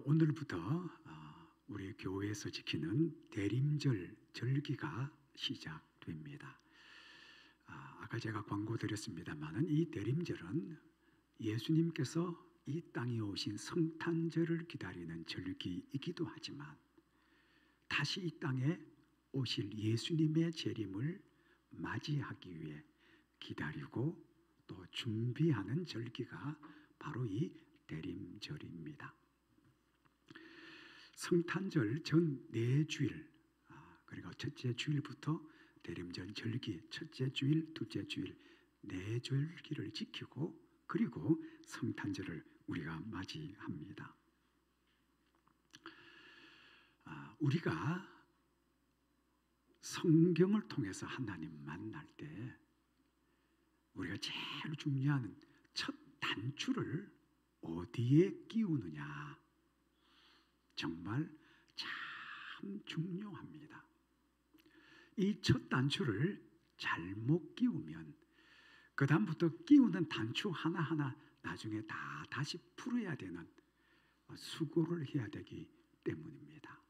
오늘부터 우리 교회에서 지키는 대림절 절기가 시작됩니다. 아까 제가 광고 드렸습니다만은 이 대림절은 예수님께서 이 땅에 오신 성탄절을 기다리는 절기이기도 하지만 다시 이 땅에 오실 예수님의 재림을 맞이하기 위해 기다리고 또 준비하는 절기가 바로 이 대림절입니다. 성탄절 전 4주일, 그리고 첫째 주일부터 대림절 절기 첫째 주일, 둘째 주일 4절기를 지키고 그리고 성탄절을 우리가 맞이합니다. 우리가 성경을 통해서 하나님 만날 때 우리가 제일 중요한 첫 단추를 어디에 끼우느냐, 정말 참 중요합니다. 이 첫 단추를 잘못 끼우면 그 다음부터 끼우는 단추 하나하나 나중에 다시 풀어야 되는 수고를 해야 되기 때문입니다.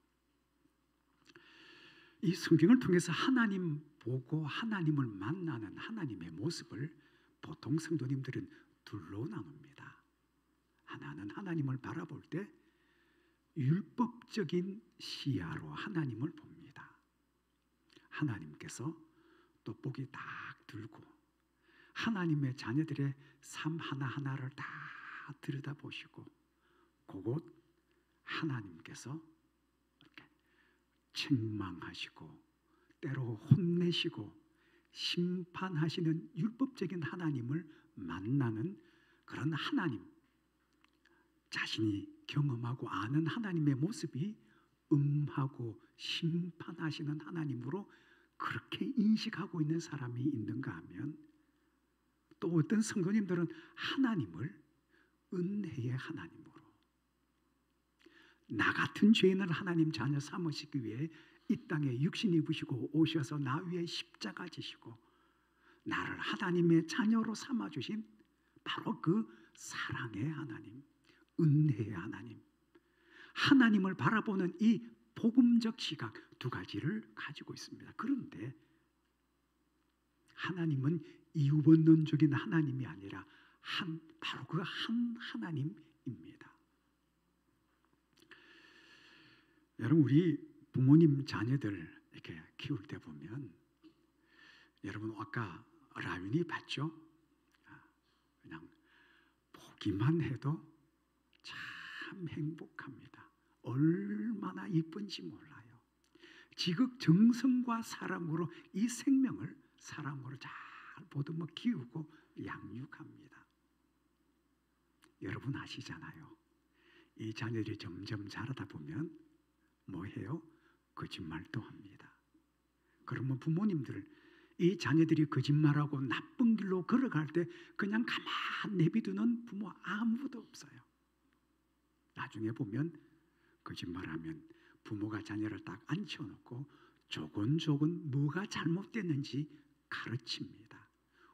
이 성경을 통해서 하나님 보고 하나님을 만나는 하나님의 모습을 보통 성도님들은 둘로 나눕니다. 하나는 하나님을 바라볼 때 율법적인 시야로 하나님을 봅니다. 하나님께서 돋보기 딱 들고 하나님의 자녀들의 삶 하나하나를 다 들여다보시고 그곳 하나님께서 이렇게 책망하시고 때로 혼내시고 심판하시는 율법적인 하나님을 만나는 그런 하나님, 자신이 경험하고 아는 하나님의 모습이 음하고 심판하시는 하나님으로 그렇게 인식하고 있는 사람이 있는가 하면 또 어떤 성도님들은 하나님을 은혜의 하나님으로, 나 같은 죄인을 하나님 자녀 삼으시기 위해 이 땅에 육신 입으시고 오셔서 나 위에 십자가 지시고 나를 하나님의 자녀로 삼아주신 바로 그 사랑의 하나님, 은혜의 하나님, 하나님을 바라보는 이 복음적 시각 두 가지를 가지고 있습니다. 그런데 하나님은 이유번론적인 하나님이 아니라 바로 그 한 하나님입니다. 여러분, 우리 부모님 자녀들 이렇게 키울 때 보면 여러분 아까 라윤이 봤죠? 그냥 보기만 해도 참 행복합니다. 얼마나 이쁜지 몰라요. 지극정성과 사랑으로 이 생명을 사랑으로 잘 보듬어 키우고 양육합니다. 여러분 아시잖아요. 이 자녀들이 점점 자라다 보면 뭐해요? 거짓말도 합니다. 그러면 부모님들 이 자녀들이 거짓말하고 나쁜 길로 걸어갈 때 그냥 가만 내비두는 부모 아무도 없어요. 나중에 보면 거짓말하면 부모가 자녀를 딱 앉혀놓고 조곤조곤 뭐가 잘못됐는지 가르칩니다.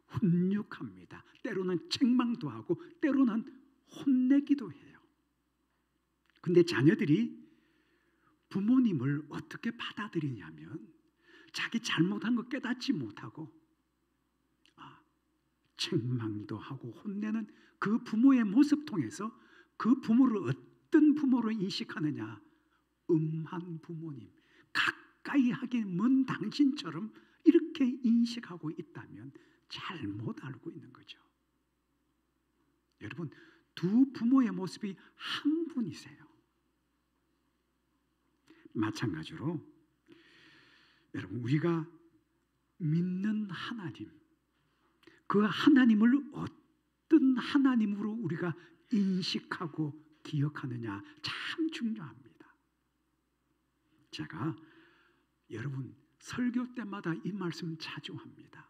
훈육합니다. 때로는 책망도 하고 때로는 혼내기도 해요. 근데 자녀들이 부모님을 어떻게 받아들이냐면 자기 잘못한 거 깨닫지 못하고 책망도 하고 혼내는 그 부모의 모습 통해서 그 부모를 어떤 부모로 인식하느냐, 음한 부모님, 가까이 하기 먼 당신처럼 이렇게 인식하고 있다면 잘못 알고 있는 거죠. 여러분, 두 부모의 모습이 한 분이세요. 마찬가지로 여러분, 우리가 믿는 하나님, 그 하나님을 어떤 하나님으로 우리가 인식하고 기억하느냐 참 중요합니다. 제가 여러분 설교 때마다 이 말씀 자주 합니다.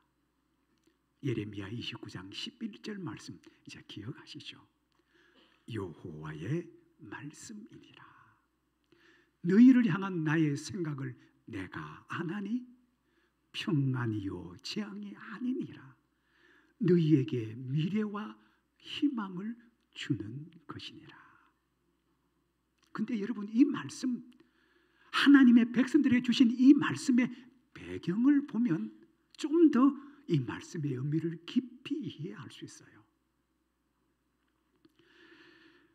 예레미야 29장 11절 말씀 이제 기억하시죠? 여호와의 말씀이니라. 너희를 향한 나의 생각을 내가 아나니 평안이요 재앙이 아니니라. 너희에게 미래와 희망을 주는 것이니라. 근데 여러분, 이 말씀, 하나님의 백성들에게 주신 이 말씀의 배경을 보면 좀 더 이 말씀의 의미를 깊이 이해할 수 있어요.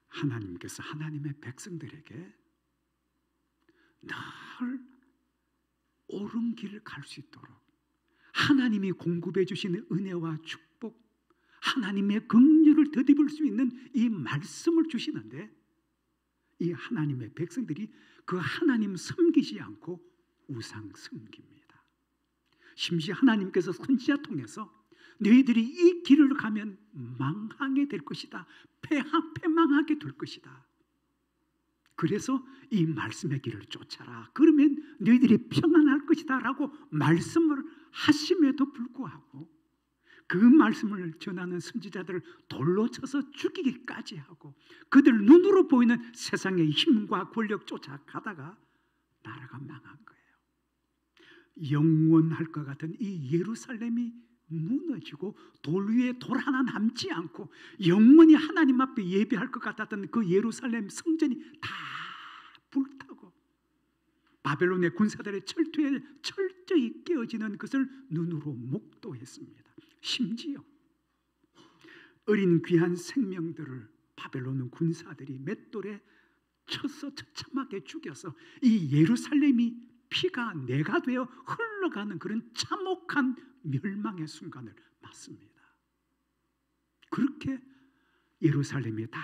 하나님께서 하나님의 백성들에게 늘 옳은 길을 갈 수 있도록 하나님이 공급해 주시는 은혜와 축복, 하나님의 긍휼을 덧입을 수 있는 이 말씀을 주시는데, 이 하나님의 백성들이 그 하나님 섬기지 않고 우상 섬깁니다. 심지어 하나님께서 선지자 통해서 너희들이 이 길을 가면 망하게 될 것이다, 패망하게 될 것이다, 그래서 이 말씀의 길을 쫓아라, 그러면 너희들이 평안할 것이다 라고 말씀을 하심에도 불구하고 그 말씀을 전하는 선지자들을 돌로 쳐서 죽이기까지 하고 그들 눈으로 보이는 세상의 힘과 권력 쫓아가다가 나라가 망한 거예요. 영원할 것 같은 이 예루살렘이 무너지고 돌 위에 돌 하나 남지 않고 영원히 하나님 앞에 예배할 것 같았던 그 예루살렘 성전이 다 불타고 바벨론의 군사들의 철퇴에 철저히 깨어지는 것을 눈으로 목도했습니다. 심지어 어린 귀한 생명들을 바벨론 군사들이 맷돌에 쳐서 처참하게 죽여서 이 예루살렘이 피가 내가 되어 흘러가는 그런 참혹한 멸망의 순간을 맞습니다. 그렇게 예루살렘이 다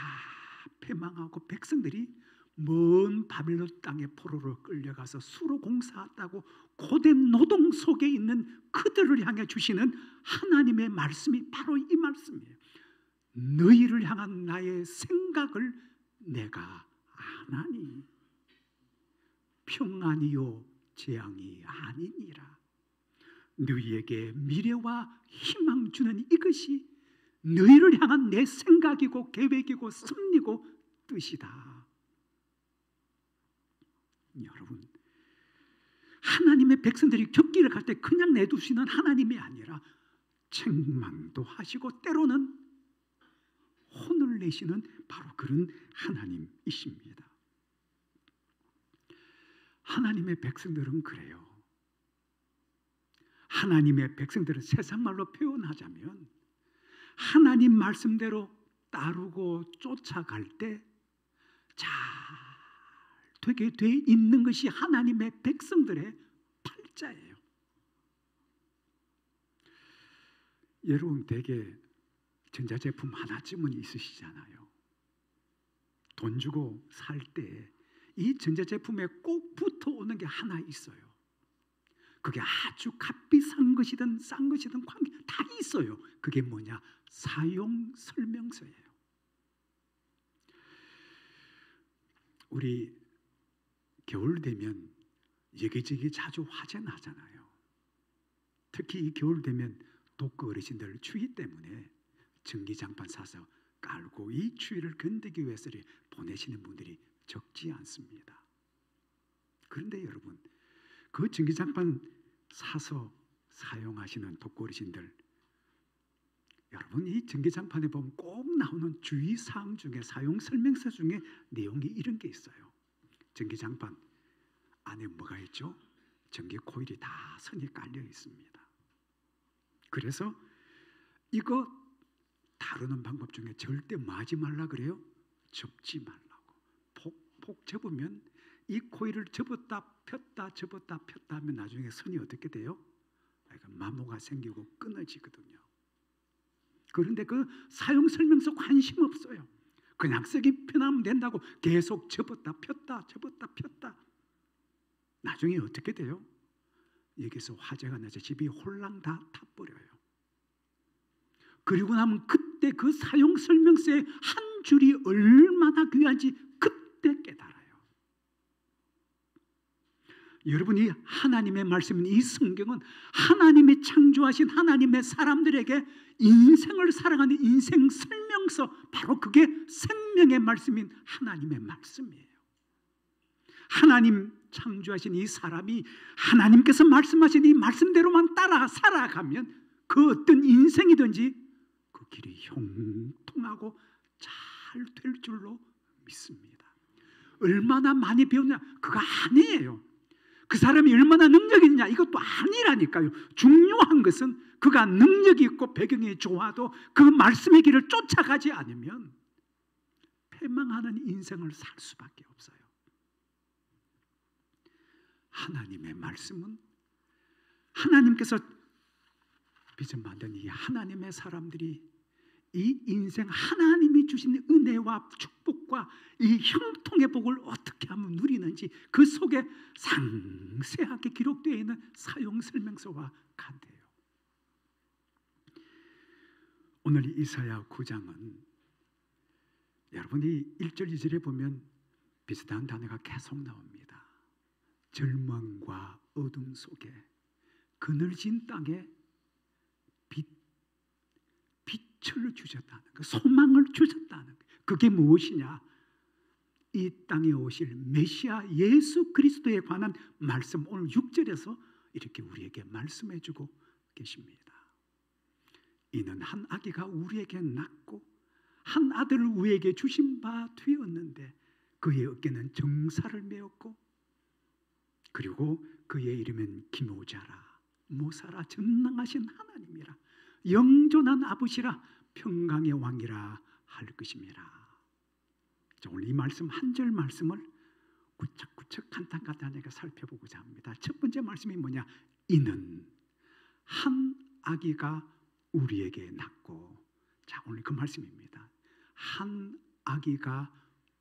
패망하고 백성들이 먼 바벨론 땅의 포로로 끌려가서 수로 공사했다고 고된 노동 속에 있는 그들을 향해 주시는 하나님의 말씀이 바로 이 말씀이에요. 너희를 향한 나의 생각을 내가 아나니 평안이요 재앙이 아니니라. 너희에게 미래와 희망 주는 이것이 너희를 향한 내 생각이고 계획이고 섭리고 뜻이다. 여러분, 하나님의 백성들이 격기를 갈 때 그냥 내두시는 하나님이 아니라 책망도 하시고 때로는 혼을 내시는 바로 그런 하나님이십니다. 하나님의 백성들은 그래요. 하나님의 백성들은 세상말로 표현하자면 하나님 말씀대로 따르고 쫓아갈 때 잘 되게 돼 있는 것이 하나님의 백성들의 팔자예요. 여러분, 대개 전자제품 하나쯤은 있으시잖아요. 돈 주고 살 때 이 전자제품에 꼭 붙어오는 게 하나 있어요. 그게 아주 값비싼 것이든 싼 것이든 관계 다 있어요. 그게 뭐냐? 사용 설명서예요. 우리 겨울 되면 여기저기 자주 화재 나잖아요. 특히 이 겨울 되면 독거 어르신들 추위 때문에 전기장판 사서 깔고 이 추위를 견디기 위해서 보내시는 분들이 적지 않습니다. 그런데 여러분, 그 전기장판 사서 사용하시는 독거 어르신들, 여러분, 이 전기장판에 보면 꼭 나오는 주의사항 중에, 사용 설명서 중에 내용이 이런 게 있어요. 전기장판 안에 뭐가 있죠? 전기 코일이 다 선이 깔려 있습니다. 그래서 이거 다루는 방법 중에 절대 뭐 하지 말라 그래요? 접지 말라고. 폭 접으면 이 코일을 접었다 폈다 접었다 폈다 하면 나중에 선이 어떻게 돼요? 그러니까 마모가 생기고 끊어지거든요. 그런데 그 사용 설명서 관심 없어요. 그냥 쓰기 편하면 된다고 계속 접었다 폈다 접었다 폈다. 나중에 어떻게 돼요? 여기서 화재가 나서 집이 홀랑 다 타버려요. 그리고 나면 그때 그 사용 설명서의 한 줄이 얼마나 귀한지 그때 깨달아요. 여러분이 하나님의 말씀인 이 성경은 하나님이 창조하신 하나님의 사람들에게 인생을 살아가는 인생 설명서, 바로 그게 생명의 말씀인 하나님의 말씀이에요. 하나님 창조하신 이 사람이 하나님께서 말씀하신 이 말씀대로만 따라 살아가면 그 어떤 인생이든지 그 길이 형통하고 잘 될 줄로 믿습니다. 얼마나 많이 배웠냐, 그거 아니에요. 그 사람이 얼마나 능력이 있냐, 이것도 아니라니까요. 중요한 것은 그가 능력이 있고 배경이 좋아도 그 말씀의 길을 쫓아가지 않으면 패망하는 인생을 살 수밖에 없어요. 하나님의 말씀은 하나님께서 빚은 만든 이 하나님의 사람들이 이 인생 하나님이 주신 은혜와 축복과 이 형통의 복을 어떻게 하면 누리는지 그 속에 상세하게 기록되어 있는 사용 설명서와 같아요. 오늘 이사야 9장은 여러분이 1절 2절에 보면 비슷한 단어가 계속 나옵니다. 절망과 어둠 속에 그늘진 땅에 빛을 주셨다는 거, 소망을 주셨다는 거. 그게 무엇이냐? 이 땅에 오실 메시아 예수 그리스도에 관한 말씀, 오늘 6절에서 이렇게 우리에게 말씀해 주고 계십니다. 이는 한 아기가 우리에게 낳고 한 아들을 우리에게 주신 바 되었는데 그의 어깨는 정사를 메었고 그리고 그의 이름은 기묘자라 모사라 전능하신 하나님이라 영존한 아버지라 평강의 왕이라 할 것입니다. 오늘 이 말씀 한 절 말씀을 구석구석 간단하게 살펴보고자 합니다. 첫 번째 말씀이 뭐냐? 이는 한 아기가 우리에게 낳고, 자 오늘 그 말씀입니다. 한 아기가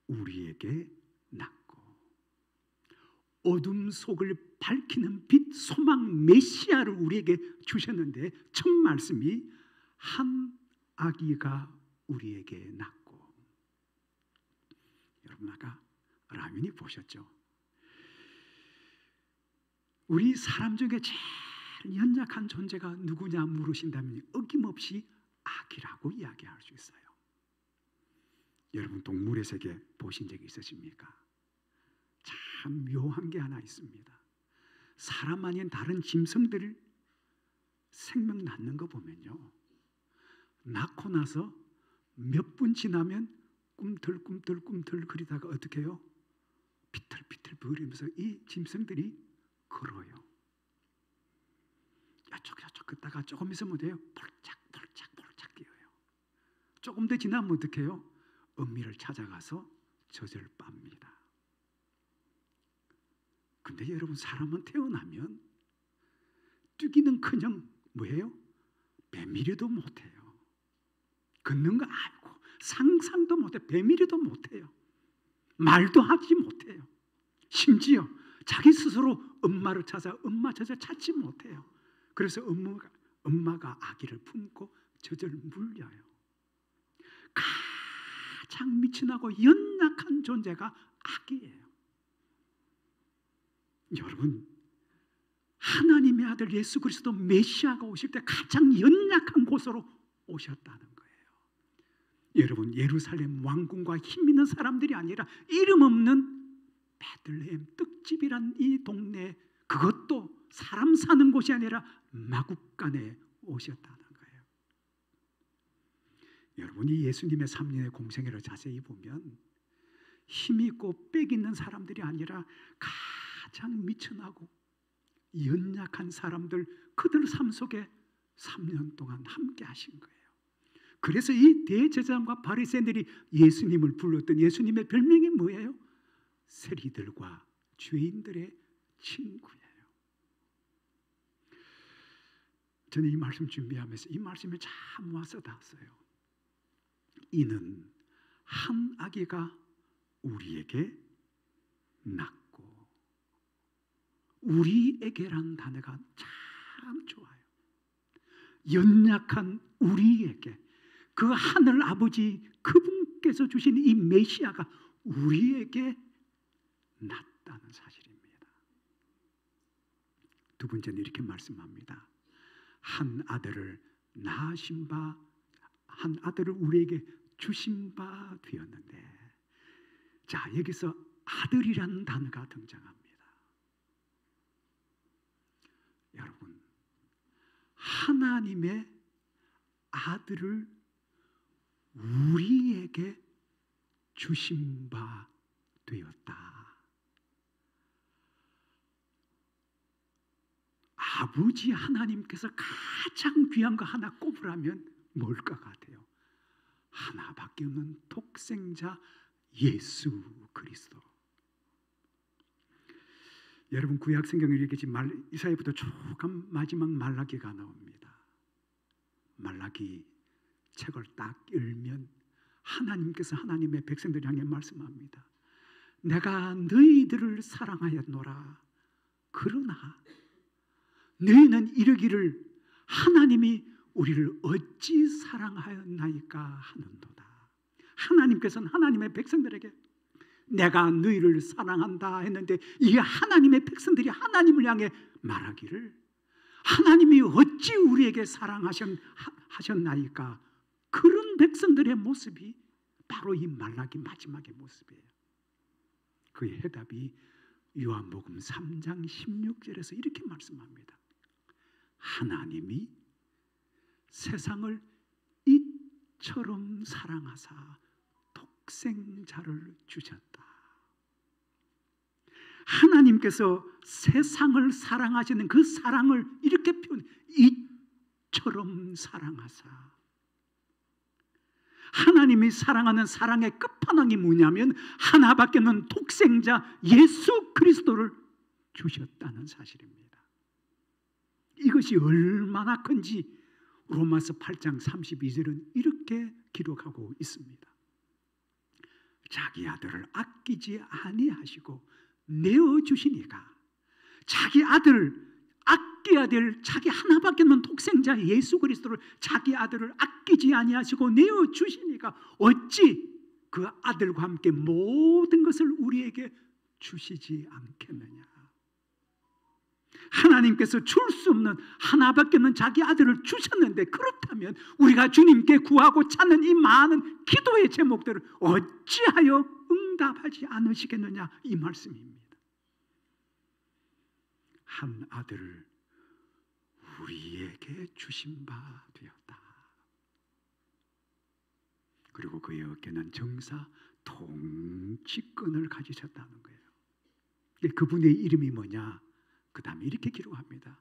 우리에게 낳고 어둠 속을 밝히는 빛 소망 메시아를 우리에게 주셨는데 첫 말씀이 한 아기가 우리에게 낳고. 여러분 아까 라면이 보셨죠? 우리 사람 중에 제일 연약한 존재가 누구냐 물으신다면 어김없이 아기라고 이야기할 수 있어요. 여러분 동물의 세계 보신 적이 있으십니까? 참 묘한 게 하나 있습니다. 사람 아닌 다른 짐승들 생명 낳는 거 보면요, 낳고 나서 몇 분 지나면 꿈틀꿈틀 거리다가 어떻게 해요? 비틀비틀 거리면서 이 짐승들이 걸어요. 야쪽 걷다가 조금 있으면 어때요? 폴짝 뛰어요. 조금 더 지나면 어떻게 해요? 어미를 찾아가서 젖을 빱니다. 근데 여러분 사람은 태어나면 뛰기는커녕 뭐예요? 배밀이도 못해요. 걷는 거 알고 상상도 못해. 배밀이도 못해요. 말도 하지 못해요. 심지어 자기 스스로 엄마를 찾아 엄마 젖을 찾지 못해요. 그래서 엄마가 아기를 품고 젖을 물려요. 가장 미천하고 연약한 존재가 아기예요. 여러분 하나님의 아들 예수 그리스도 메시아가 오실 때 가장 연약한 곳으로 오셨다는 거예요. 여러분 예루살렘 왕궁과 힘 있는 사람들이 아니라 이름 없는 베들레헴 떡집이란 이 동네, 그것도 사람 사는 곳이 아니라 마국간에 오셨다는 거예요. 여러분이 예수님의 3년의 공생애를 자세히 보면 힘 있고 빽 있는 사람들이 아니라 가장 미천하고 연약한 사람들, 그들 삶 속에 3년 동안 함께 하신 거예요. 그래서 이 대제사장과 바리새인들이 예수님을 불렀던 예수님의 별명이 뭐예요? 세리들과 죄인들의 친구예요. 저는 이 말씀 준비하면서 이 말씀에 참 와서닿았어요. 이는 한 아기가 우리에게 낳고, 우리에게란 단어가 참 좋아요. 연약한 우리에게, 그 하늘 아버지 그분께서 주신 이 메시아가 우리에게 낳았다는 사실입니다. 두 번째는 이렇게 말씀합니다. 한 아들을 낳으신 바, 한 아들을 우리에게 주신 바 되었는데, 자 여기서 아들이라는 단어가 등장합니다. 여러분 하나님의 아들을 우리에게 주신 바 되었다. 아버지 하나님께서 가장 귀한 거 하나 꼽으라면 뭘 것 같아요? 하나밖에 없는 독생자 예수 그리스도. 여러분 구약 성경을 읽겠지 이사야부터 쭉 마지막 말라기가 나옵니다. 말라기 책을 딱 열면 하나님께서 하나님의 백성들 향해 말씀합니다. 내가 너희들을 사랑하였노라. 그러나 너희는 이르기를 하나님이 우리를 어찌 사랑하였나이까 하는도다. 하나님께서는 하나님의 백성들에게 내가 너희를 사랑한다 했는데 이 하나님의 백성들이 하나님을 향해 말하기를 하나님이 어찌 우리에게 사랑하셨나이까. 그런 백성들의 모습이 바로 이 말라기 마지막의 모습이에요. 그의 해답이 요한복음 3장 16절에서 이렇게 말씀합니다. 하나님이 세상을 이처럼 사랑하사 독생자를 주셨다. 하나님께서 세상을 사랑하시는 그 사랑을 이렇게 표현, 이처럼 사랑하사. 하나님이 사랑하는 사랑의 끝판왕이 뭐냐면 하나밖에 없는 독생자 예수 그리스도를 주셨다는 사실입니다. 이것이 얼마나 큰지 로마서 8장 32절은 이렇게 기록하고 있습니다. 자기 아들을 아끼지 아니하시고 내어주시니까 자기 아들을 아껴야 될 자기 하나밖에 없는 독생자 예수 그리스도를 자기 아들을 아끼지 아니하시고 내어주시니까 어찌 그 아들과 함께 모든 것을 우리에게 주시지 않겠느냐. 하나님께서 줄 수 없는 하나밖에 없는 자기 아들을 주셨는데 그렇다면 우리가 주님께 구하고 찾는 이 많은 기도의 제목들을 어찌하여 응답하지 않으시겠느냐 이 말씀입니다. 한 아들을 우리에게 주신 바 되었다. 그리고 그의 어깨는 정사 통치권을 가지셨다는 거예요. 그분의 이름이 뭐냐? 그 다음에 이렇게 기록합니다.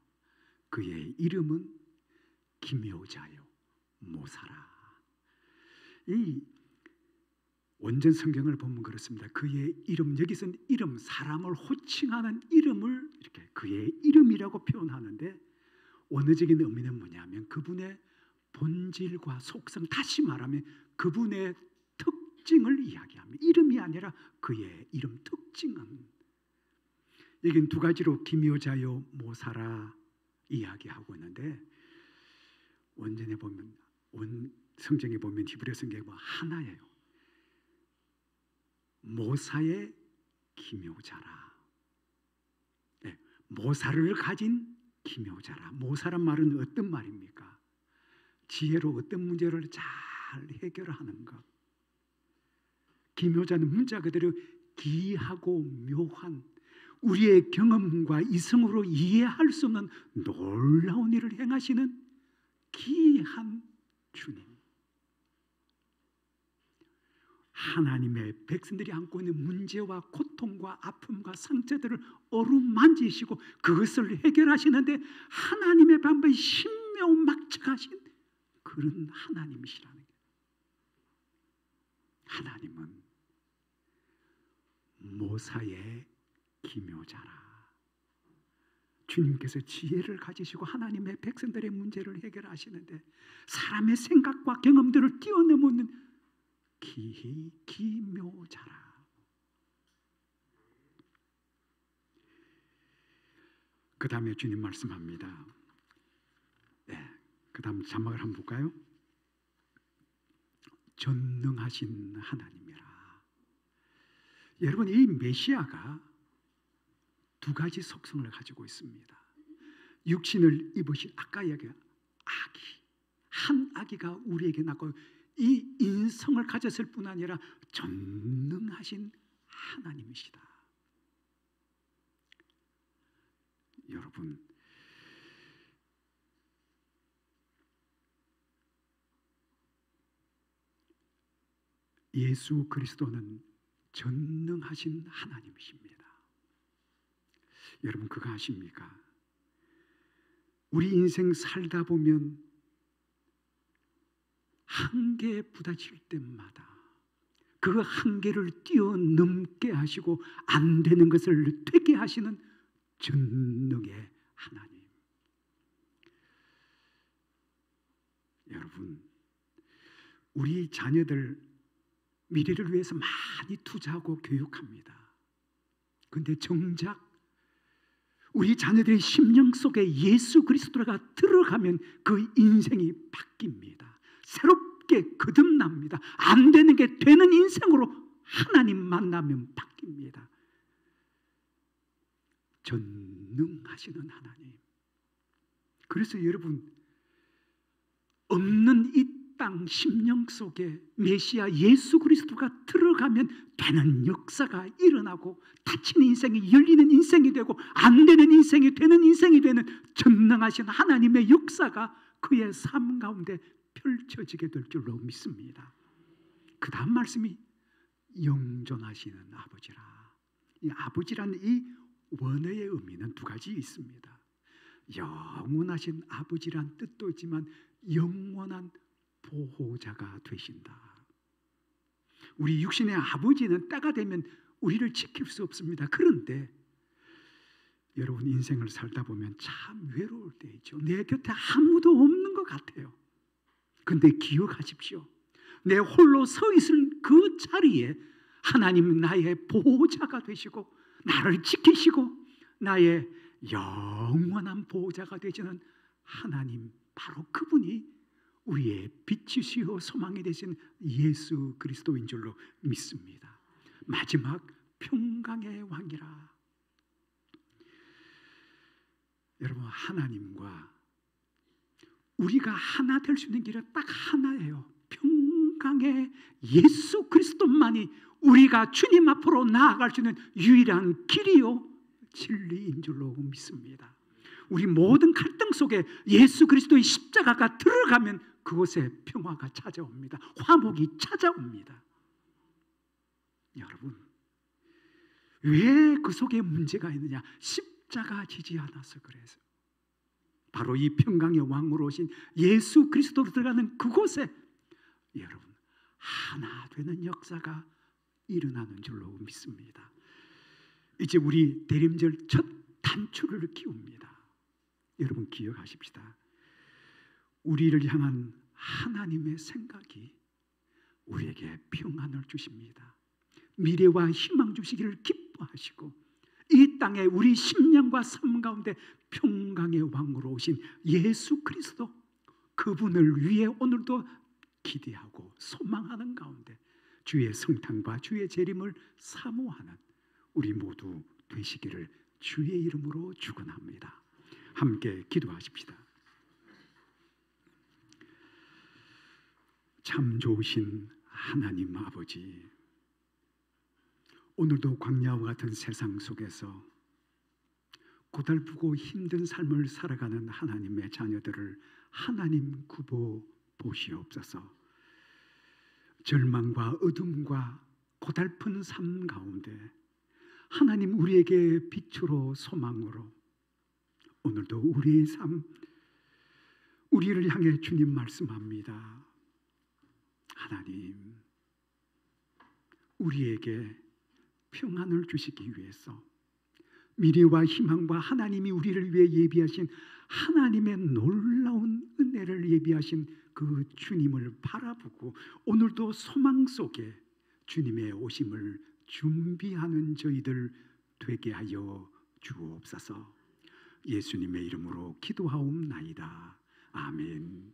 그의 이름은 기묘자요 모사라. 이 원전 성경을 보면 그렇습니다. 그의 이름, 여기서는 이름, 사람을 호칭하는 이름을 이렇게 그의 이름이라고 표현하는데 원어적인 의미는 뭐냐면 그분의 본질과 속성, 다시 말하면 그분의 특징을 이야기합니다. 이름이 아니라 그의 이름 특징은 여긴 두 가지로 기묘자요 모사라 이야기하고 있는데 원전에 보면 성경에 보면 히브리 성경에 보면 하나예요. 모사의 기묘자라. 네, 모사를 가진 기묘자라. 모사란 말은 어떤 말입니까? 지혜로 어떤 문제를 잘 해결하는 것. 기묘자는 문자 그대로 기하고 묘한 우리의 경험과 이성으로 이해할 수 없는 놀라운 일을 행하시는 기이한 주님. 하나님의 백성들이 안고 있는 문제와 고통과 아픔과 상처들을 어루만지시고 그것을 해결하시는데 하나님의 방법이 신묘막측하신 그런 하나님이시라는 거예요. 하나님은 모사의 기묘자라. 주님께서 지혜를 가지시고 하나님의 백성들의 문제를 해결하시는데 사람의 생각과 경험들을 뛰어넘는 기묘자라. 그 다음에 주님 말씀합니다. 네, 그 다음 자막을 한번 볼까요? 전능하신 하나님이라. 여러분 이 메시아가 두 가지 속성을 가지고 있습니다. 육신을 입으신 아까 이야기한 아기, 한 아기가 우리에게 낳고 이 인성을 가졌을 뿐 아니라 전능하신 하나님이시다. 여러분 예수 그리스도는 전능하신 하나님이십니다. 여러분 그거 아십니까? 우리 인생 살다 보면 한계에 부딪힐 때마다 그 한계를 뛰어넘게 하시고 안 되는 것을 되게 하시는 전능의 하나님. 여러분, 우리 자녀들 미래를 위해서 많이 투자하고 교육합니다. 그런데 정작 우리 자녀들의 심령 속에 예수 그리스도가 들어가면 그 인생이 바뀝니다. 새롭게 거듭납니다. 안 되는 게 되는 인생으로 하나님 만나면 바뀝니다. 전능하시는 하나님. 그래서 여러분, 없는 이 땅 심령 속에 메시아 예수 그리스도가 들어가면 되는 역사가 일어나고 닫힌 인생이 열리는 인생이 되고 안 되는 인생이 되는 인생이 되는 전능하신 하나님의 역사가 그의 삶 가운데 펼쳐지게 될 줄로 믿습니다. 그 다음 말씀이 영존하시는 아버지라. 이 아버지라는 이 원어의 의미는 두 가지 있습니다. 영원하신 아버지란 뜻도 있지만 영원한 보호자가 되신다. 우리 육신의 아버지는 때가 되면 우리를 지킬 수 없습니다. 그런데 여러분 인생을 살다 보면 참 외로울 때 있죠. 내 곁에 아무도 없는 것 같아요. 그런데 기억하십시오. 내 홀로 서 있을 그 자리에 하나님은 나의 보호자가 되시고 나를 지키시고 나의 영원한 보호자가 되시는 하나님, 바로 그분이 우리의 빛이시요 소망이 되신 예수 그리스도인 줄로 믿습니다. 마지막 평강의 왕이라. 여러분, 하나님과 우리가 하나 될 수 있는 길은 딱 하나예요. 평강의 예수 그리스도만이 우리가 주님 앞으로 나아갈 수 있는 유일한 길이요 진리인 줄로 믿습니다. 우리 모든 갈등 속에 예수 그리스도의 십자가가 들어가면 그곳에 평화가 찾아옵니다. 화목이 찾아옵니다. 여러분, 왜 그 속에 문제가 있느냐? 십자가 지지 않아서 그래서. 바로 이 평강의 왕으로 오신 예수 그리스도로 들어가는 그곳에 여러분 하나 되는 역사가 일어나는 줄로 믿습니다. 이제 우리 대림절 첫 단추를 키웁니다. 여러분 기억하십시다. 우리를 향한 하나님의 생각이 우리에게 평안을 주십니다. 미래와 희망 주시기를 기뻐하시고 이 땅에 우리 심령과 삶 가운데 평강의 왕으로 오신 예수 그리스도, 그분을 위해 오늘도 기대하고 소망하는 가운데 주의 성탄과 주의 재림을 사모하는 우리 모두 되시기를 주의 이름으로 축원합니다. 함께 기도하십시다. 참 좋으신 하나님 아버지, 오늘도 광야와 같은 세상 속에서 고달프고 힘든 삶을 살아가는 하나님의 자녀들을 하나님 굽어 보시옵소서. 절망과 어둠과 고달픈 삶 가운데 하나님 우리에게 빛으로 소망으로 오늘도 우리의 삶, 우리를 향해 주님 말씀합니다. 하나님, 우리에게 평안을 주시기 위해서 미래와 희망과 하나님이 우리를 위해 예비하신 하나님의 놀라운 은혜를 예비하신 그 주님을 바라보고 오늘도 소망 속에 주님의 오심을 준비하는 저희들 되게 하여 주옵소서. 예수님의 이름으로 기도하옵나이다. 아멘.